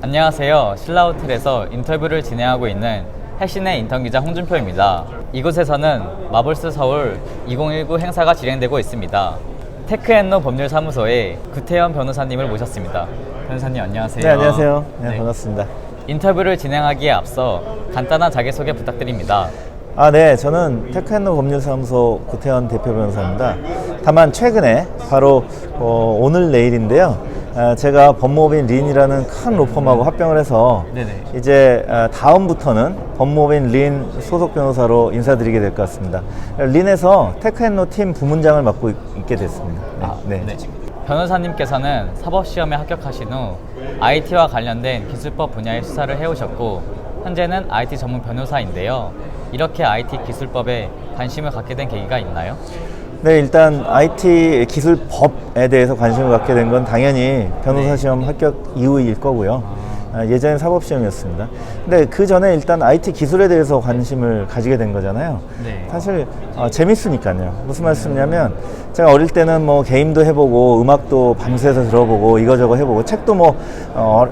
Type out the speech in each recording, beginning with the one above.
안녕하세요. 신라호텔에서 인터뷰를 진행하고 있는 해신의 인턴기자 홍준표입니다. 이곳에서는 마블스 서울 2019 행사가 진행되고 있습니다. 테크앤노 법률사무소의 구태현 변호사님을 모셨습니다. 변호사님 안녕하세요. 네, 안녕하세요. 네, 반갑습니다. 인터뷰를 진행하기에 앞서 간단한 자기소개 부탁드립니다. 네, 저는 테크앤노 법률사무소 구태현 대표 변호사입니다. 다만 최근에 바로 오늘 내일인데요. 제가 법무법인 린이라는 큰 로펌하고 합병을 해서 네네. 이제 다음부터는 법무법인 린 소속 변호사로 인사드리게 될 것 같습니다. 린에서 테크앤노 팀 부문장을 맡고 있게 됐습니다. 네. 변호사님께서는 사법시험에 합격하신 후 IT와 관련된 기술법 분야의 수사를 해오셨고 현재는 IT 전문 변호사인데요. 이렇게 IT 기술법에 관심을 갖게 된 계기가 있나요? 네, 일단 IT 기술법에 대해서 관심을 갖게 된 건 당연히 변호사 시험 합격 이후일 거고요. 예전엔 사법시험이었습니다. 근데 그 전에 일단 IT 기술에 대해서 관심을 가지게 된 거잖아요. 네. 사실 재밌으니까요. 무슨 말씀이냐면 제가 어릴 때는 뭐 게임도 해보고 음악도 밤새서 들어보고 이거저거 해보고 책도 뭐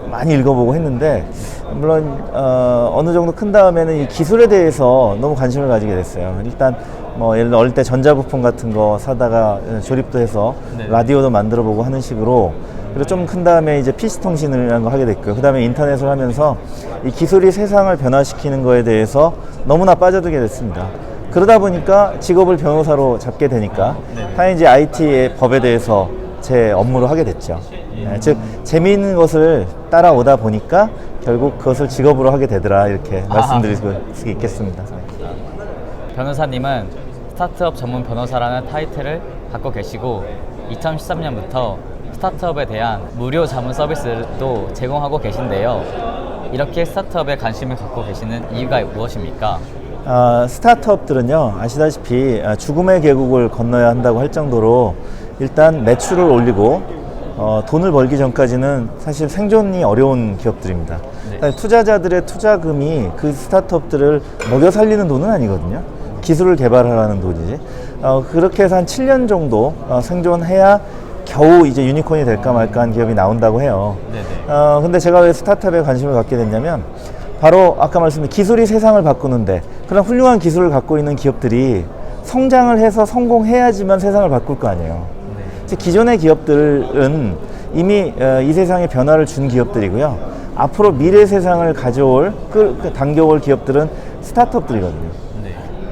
많이 읽어보고 했는데 물론 어느 정도 큰 다음에는 이 기술에 대해서 너무 관심을 가지게 됐어요. 일단 뭐 예를 들어 어릴 때 전자부품 같은 거 사다가 조립도 해서 라디오도 만들어 보고 하는 식으로, 그리고 좀 큰 다음에 이제 PC통신이라는 거 하게 됐고요. 그 다음에 인터넷을 하면서 이 기술이 세상을 변화시키는 거에 대해서 너무나 빠져들게 됐습니다. 그러다 보니까 직업을 변호사로 잡게 되니까 당연히 이제 IT의 법에 대해서 제 업무로 하게 됐죠. 즉 재미있는 것을 따라오다 보니까 결국 그것을 직업으로 하게 되더라, 이렇게 말씀드릴 수 있겠습니다. 변호사님은 스타트업 전문 변호사라는 타이틀을 갖고 계시고 2013년부터 스타트업에 대한 무료 자문 서비스도 제공하고 계신데요. 이렇게 스타트업에 관심을 갖고 계시는 이유가 무엇입니까? 스타트업들은요, 아시다시피 죽음의 계곡을 건너야 한다고 할 정도로 일단 매출을 올리고 돈을 벌기 전까지는 사실 생존이 어려운 기업들입니다. 투자자들의 투자금이 그 스타트업들을 먹여 살리는 돈은 아니거든요. 기술을 개발하라는 돈이지. 그렇게 해서 한 7년 정도 생존해야 겨우 이제 유니콘이 될까 말까 한 기업이 나온다고 해요. 근데 제가 왜 스타트업에 관심을 갖게 됐냐면 바로 아까 말씀드린 기술이 세상을 바꾸는데 그런 훌륭한 기술을 갖고 있는 기업들이 성장을 해서 성공해야지만 세상을 바꿀 거 아니에요. 즉 기존의 기업들은 이미 이 세상에 변화를 준 기업들이고요. 앞으로 미래 세상을 가져올 당겨올 기업들은 스타트업들이거든요.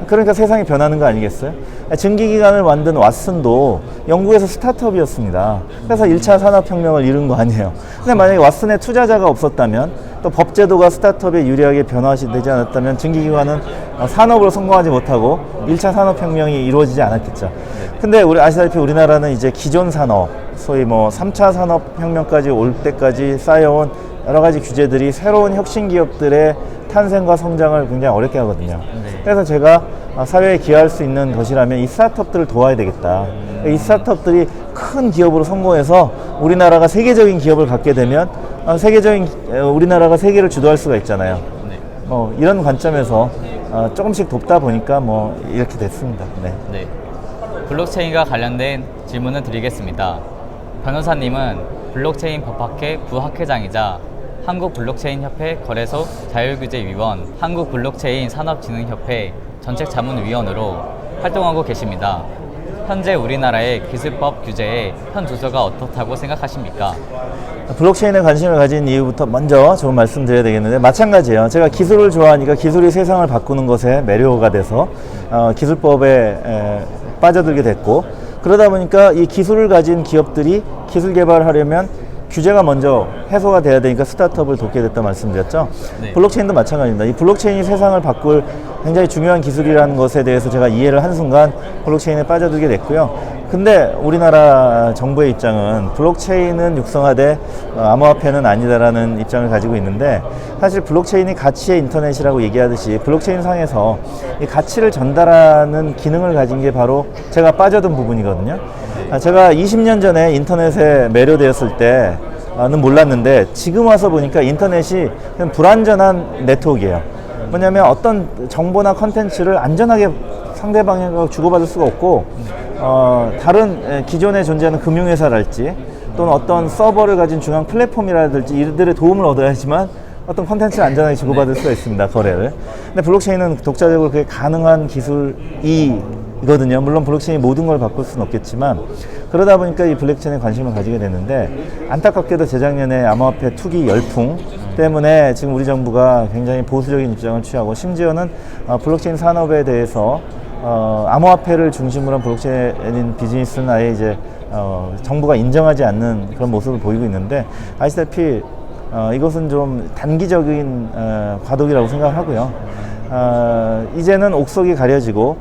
그러니까 세상이 변하는 거 아니겠어요? 증기기관을 만든 왓슨도 영국에서 스타트업이었습니다. 그래서 1차 산업혁명을 이룬 거 아니에요. 근데 만약에 왓슨에 투자자가 없었다면, 또 법제도가 스타트업에 유리하게 변화되지 않았다면 증기기관은 산업으로 성공하지 못하고 1차 산업혁명이 이루어지지 않았겠죠. 근데 우리 아시다시피 우리나라는 이제 기존 산업, 소위 뭐 3차 산업혁명까지 올 때까지 쌓여온 여러 가지 규제들이 새로운 혁신 기업들의 탄생과 성장을 굉장히 어렵게 하거든요. 그래서 제가 사회에 기여할 수 있는 것이라면 이 스타트업들을 도와야 되겠다. 이 스타트업들이 큰 기업으로 성공해서 우리나라가 세계적인 기업을 갖게 되면 우리나라가 세계를 주도할 수가 있잖아요. 이런 관점에서 조금씩 돕다 보니까 이렇게 됐습니다. 네. 블록체인과 관련된 질문을 드리겠습니다. 변호사님은 블록체인 법학회 부학회장이자 한국블록체인협회 거래소 자율규제위원, 한국블록체인 산업진흥협회 정책자문위원으로 활동하고 계십니다. 현재 우리나라의 기술법 규제의 현 주소가 어떻다고 생각하십니까? 블록체인에 관심을 가진 이유부터 먼저 좀 말씀드려야 되겠는데, 마찬가지예요. 제가 기술을 좋아하니까 기술이 세상을 바꾸는 것에 매료가 돼서 기술법에 빠져들게 됐고, 그러다 보니까 이 기술을 가진 기업들이 기술 개발을 하려면 규제가 먼저 해소가 돼야 되니까 스타트업을 돕게 됐다 말씀드렸죠. 블록체인도 마찬가지입니다. 이 블록체인이 세상을 바꿀 굉장히 중요한 기술이라는 것에 대해서 제가 이해를 한 순간 블록체인에 빠져들게 됐고요. 근데 우리나라 정부의 입장은 블록체인은 육성하되 암호화폐는 아니다라는 입장을 가지고 있는데, 사실 블록체인이 가치의 인터넷이라고 얘기하듯이 블록체인 상에서 이 가치를 전달하는 기능을 가진 게 바로 제가 빠져든 부분이거든요. 제가 20년 전에 인터넷에 매료되었을 때는 몰랐는데 지금 와서 보니까 인터넷이 그냥 불안전한 네트워크예요. 뭐냐면 어떤 정보나 컨텐츠를 안전하게 상대방에게 주고받을 수가 없고, 다른 기존에 존재하는 금융회사랄지 또는 어떤 서버를 가진 중앙 플랫폼이라든지 이들의 도움을 얻어야지만 어떤 컨텐츠를 안전하게 주고받을 수가 있습니다, 거래를. 근데 블록체인은 독자적으로 그게 가능한 기술이거든요. 물론 블록체인이 모든 걸 바꿀 수는 없겠지만, 그러다 보니까 이 블록체인에 관심을 가지게 되는데, 안타깝게도 재작년에 암호화폐 투기 열풍 때문에 지금 우리 정부가 굉장히 보수적인 입장을 취하고, 심지어는 블록체인 산업에 대해서 암호화폐를 중심으로 한 블록체인 비즈니스는 아예 이제 정부가 인정하지 않는 그런 모습을 보이고 있는데, 아시다시피 이것은 좀 단기적인 과도기라고 생각하고요. 이제는 옥석이 가려지고,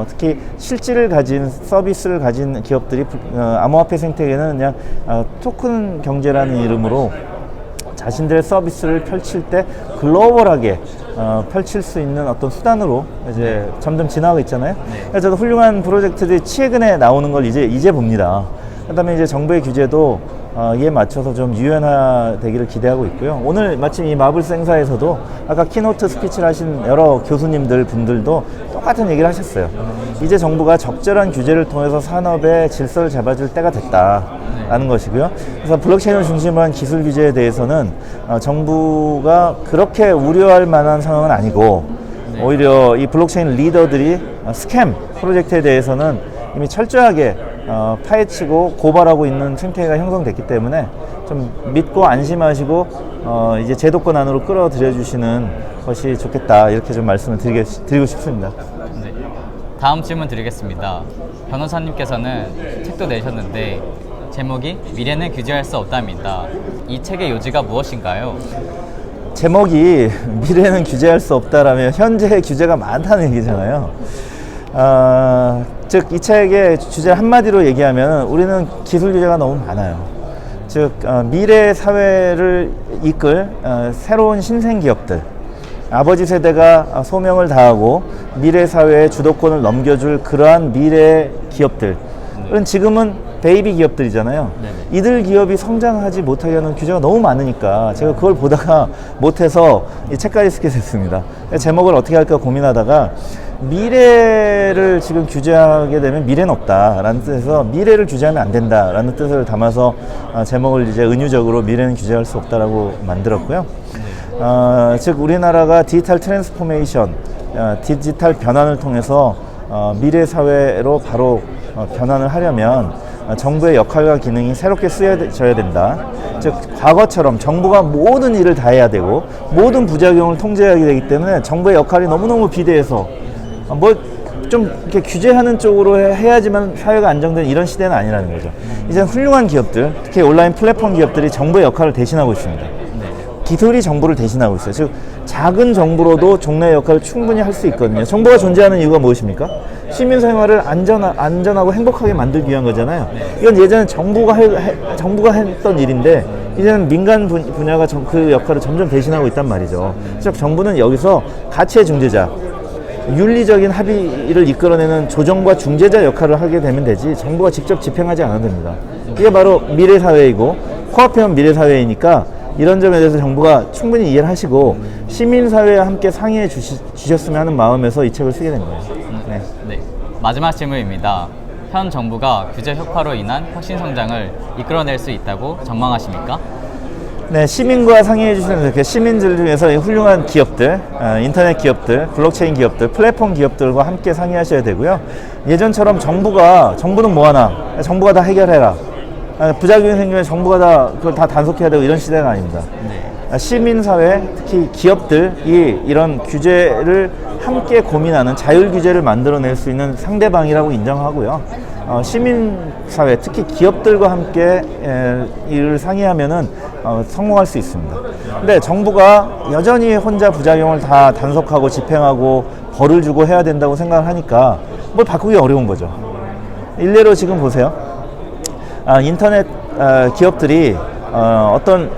특히 실질을 가진 서비스를 가진 기업들이 암호화폐 생태계는 그냥 토큰 경제라는 이름으로 자신들의 서비스를 펼칠 때 글로벌하게 펼칠 수 있는 어떤 수단으로 이제 점점 지나가고 있잖아요. 그래서 저도 훌륭한 프로젝트들이 최근에 나오는 걸 이제 봅니다. 그다음에 이제 정부의 규제도 이에 맞춰서 좀 유연화되기를 기대하고 있고요. 오늘 마침 이 마블스 행사에서도 아까 키노트 스피치를 하신 여러 교수님들 분들도 똑같은 얘기를 하셨어요. 이제 정부가 적절한 규제를 통해서 산업의 질서를 잡아줄 때가 됐다라는 것이고요. 그래서 블록체인을 중심으로 한 기술 규제에 대해서는 정부가 그렇게 우려할 만한 상황은 아니고, 오히려 이 블록체인 리더들이 스캠 프로젝트에 대해서는 이미 철저하게 파헤치고 고발하고 있는 생태계가 형성됐기 때문에 좀 믿고 안심하시고 이제 제도권 안으로 끌어들여 주시는 것이 좋겠다, 이렇게 좀 말씀을 드리고 싶습니다. 네. 다음 질문 드리겠습니다. 변호사님께서는 책도 내셨는데 제목이 미래는 규제할 수 없답니다. 이 책의 요지가 무엇인가요? 제목이 미래는 규제할 수 없다라면 현재의 규제가 많다는 얘기잖아요. 즉 이 책의 주제 한마디로 얘기하면 우리는 기술 규제가 너무 많아요. 즉 미래 사회를 이끌 새로운 신생 기업들, 아버지 세대가 소명을 다하고 미래 사회의 주도권을 넘겨줄 그러한 미래 기업들은 지금은 베이비 기업들이잖아요. 이들 기업이 성장하지 못하게 하는 규제가 너무 많으니까 제가 그걸 보다가 못해서 이 책까지 쓰게 됐습니다. 제목을 어떻게 할까 고민하다가, 미래를 지금 규제하게 되면 미래는 없다라는 뜻에서 미래를 규제하면 안 된다라는 뜻을 담아서 제목을 이제 은유적으로 미래는 규제할 수 없다라고 만들었고요. 즉 우리나라가 디지털 트랜스포메이션, 디지털 변환을 통해서 미래 사회로 바로 변환을 하려면 정부의 역할과 기능이 새롭게 쓰여져야 된다. 즉 과거처럼 정부가 모든 일을 다 해야 되고 모든 부작용을 통제하게 되기 때문에 정부의 역할이 너무너무 비대해서 뭐 좀 이렇게 규제하는 쪽으로 해야지만 사회가 안정되는 이런 시대는 아니라는 거죠. 이제 훌륭한 기업들, 특히 온라인 플랫폼 기업들이 정부의 역할을 대신하고 있습니다. 기술이 정부를 대신하고 있어요. 즉 작은 정부로도 종래의 역할을 충분히 할 수 있거든요. 정부가 존재하는 이유가 무엇입니까? 시민 생활을 안전하고 행복하게 만들기 위한 거잖아요. 이건 예전에 정부가 했던 일인데 이제는 민간 분야가 그 역할을 점점 대신하고 있단 말이죠. 즉 정부는 여기서 가치의 중재자, 윤리적인 합의를 이끌어내는 조정과 중재자 역할을 하게 되면 되지, 정부가 직접 집행하지 않아도 됩니다. 이게 바로 미래사회이고 코앞에는 미래사회이니까 이런 점에 대해서 정부가 충분히 이해를 하시고 시민사회와 함께 상의해 주셨으면 하는 마음에서 이 책을 쓰게 된 거예요. 네. 네. 마지막 질문입니다. 현 정부가 규제 효과로 인한 혁신 성장을 이끌어낼 수 있다고 전망하십니까? 네, 시민과 상의해 주시는 이렇게 시민들 중에서 훌륭한 기업들, 인터넷 기업들, 블록체인 기업들, 플랫폼 기업들과 함께 상의하셔야 되고요. 예전처럼 정부는 뭐하나, 정부가 다 해결해라, 부작용이 생기면 정부가 그걸 다 단속해야 되고 이런 시대가 아닙니다. 시민사회, 특히 기업들이 이런 규제를 함께 고민하는 자율 규제를 만들어낼 수 있는 상대방이라고 인정하고요. 시민사회, 특히 기업들과 함께 일을 상의하면은 성공할 수 있습니다. 근데 정부가 여전히 혼자 부작용을 다 단속하고 집행하고 벌을 주고 해야 된다고 생각을 하니까 뭘 바꾸기 어려운 거죠. 일례로 지금 보세요. 인터넷 기업들이 어떤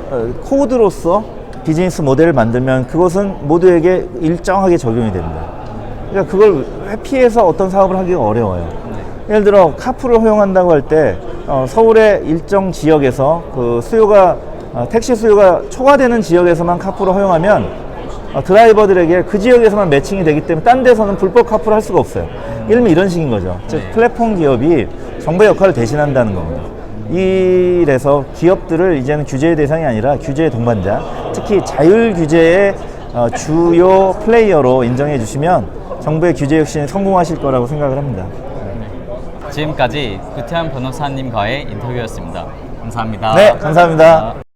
코드로서 비즈니스 모델을 만들면 그것은 모두에게 일정하게 적용이 됩니다. 그러니까 그걸 회피해서 어떤 사업을 하기가 어려워요. 예를 들어 카풀을 허용한다고 할 때 서울의 일정 지역에서 그 택시 수요가 초과되는 지역에서만 카풀을 허용하면 드라이버들에게 그 지역에서만 매칭이 되기 때문에 딴 데서는 불법 카풀을 할 수가 없어요. 이러면 이런 식인 거죠. 즉 플랫폼 기업이 정부의 역할을 대신한다는 겁니다. 이래서 기업들을 이제는 규제의 대상이 아니라 규제의 동반자, 특히 자율 규제의 주요 플레이어로 인정해 주시면 정부의 규제 혁신에 성공하실 거라고 생각을 합니다. 지금까지 구태환 변호사님과의 인터뷰였습니다. 감사합니다. 네, 감사합니다.